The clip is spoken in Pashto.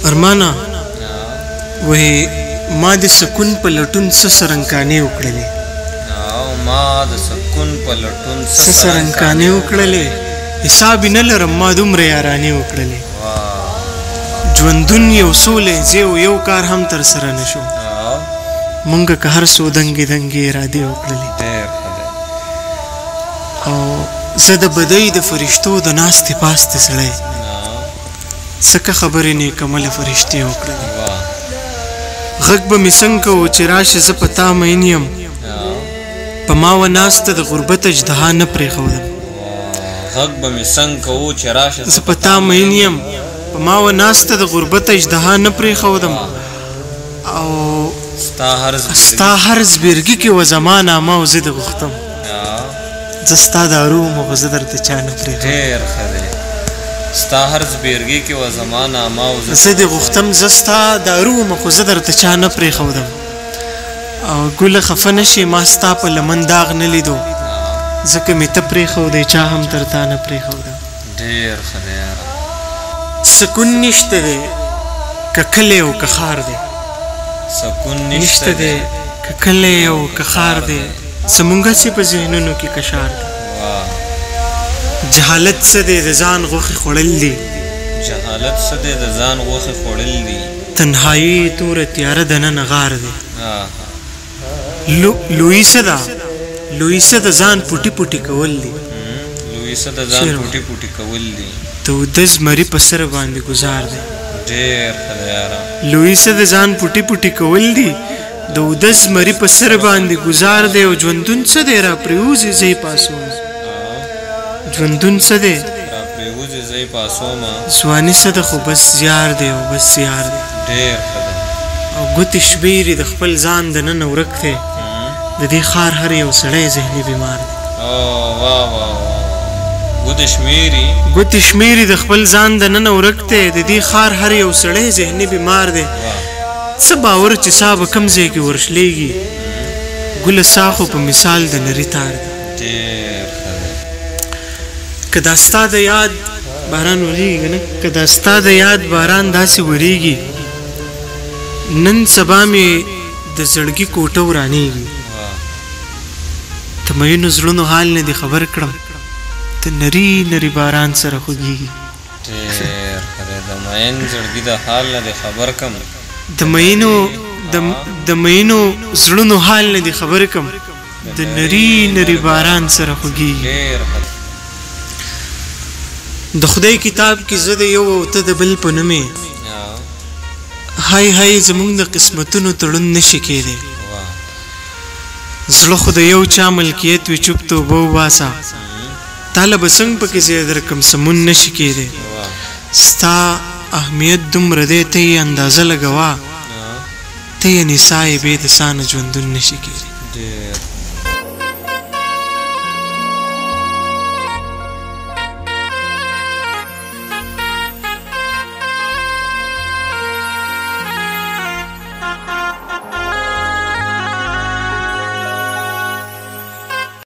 ارمانا وې ما د سکون په لټون څه سرنګانې وکړلې ما د سکون په لټون څه سرنګانې وکړلې حساب نه لرم ما دومره یارانې وکړلې ژوندون یو سولی ځای و یو کار هم تر سره نه شو مونږ که هر څو دنګې دنګې ارادې وکړلې او زه د بدۍ د فرشتو د ناستې پاستې سړی څه خبرې نیکمله فرشتې وکړلې غږ به مې څنګه و چې راشه زه په تا مین یم په ما و ناسته د غربت اژدها نه پرېښودم غږ به مې څنګه و چې راشه زه په تا مین یم په ما و ناسته د غربت اژدها نه پرېښودم او ستا هر زبېرګي کې و زما نامه او زه دې غوښتم زه ستا دارو وم خو زه درته چا نه پرېښودم ډېر ښه دی ستا هر زبېرګي کې و زما نامه او زه دې غوښتم زه ستا دارو وم خو زه درته چا نه پرېښودم او ګله خفه نه شي ما ستا په لمن داغ نه لیدو ځکه مې ته پرېښودی چا هم تر تا نه پرېښودم ډېر ښه دی یاره سکون نشته دی که کلی او که ښار دی سکون نشته دی که کلی او که ښار دی زمونږ هسې په ذهنونو کې کشار دی جهالت څه دی د ځان غوښې خوړل دي جهالت څه دی د ځان غوښې خوړل دي تنهایي توره تیاره دننه غار دی لویي څه ده لویي څه د ځان پوټي پوټي کول دي لویي څه د ځان پوټي پوټي کول دي د اوده زمري په سر باندې ګزار دی ډېر ښه دی یاره لویي څه د ځان پوټي پوټي کول دي د اوده زمري په سر باندې ګزار دی او ژوندون څه دی را پرېوځي زه یې پاسوم ژوندون څه دی را پرېوځي زه یې پاسومه ځواني څه ده خو بس زیار دی او بس زیار دی ډېر ښه دی او ګوتې شمېرې د خپل ځان دننه ورک دی د دې ښار هر یو سړی ذهني بیمار دی ګوتې شمېرې د خپل ځان دننه ورک دی د دې ښار هر یو سړی ذهني بیمار دی څه باور چې سا به کوم ځای کې ورشلېږي ګله سا خو په مثال د نري تار دی که دا ستا د یاد باران وریږي که نه که دا ستا د یاد باران داسې وریږي نن سبا مې د زړګي کوټه ورانېږي د مینو زړونو حال نه دې خبر کړم ته نري نري باران سره خوږېږي ډېر ښه دی د مین زړګي د حال نه دې خبر کړم د مینو زړونو حال نه دې خبر کړم د نري نري باران سره خوږېږي ډېر ښه د خدای کتاب کې زه د یو او ته د بل په نومې هاي هاي زمونږ د قسمتونو تړون نشي کېدی زړه خو د یو چا ملکیت وي چوپ توبه وباسه تاله به څنګه پکې ځای درکړم سمون نشي کېدی ستا اهمیت دومره دی ته یې اندازه لګوه ته یې نسا یې بې د سا نه ژوندون نشي کېدی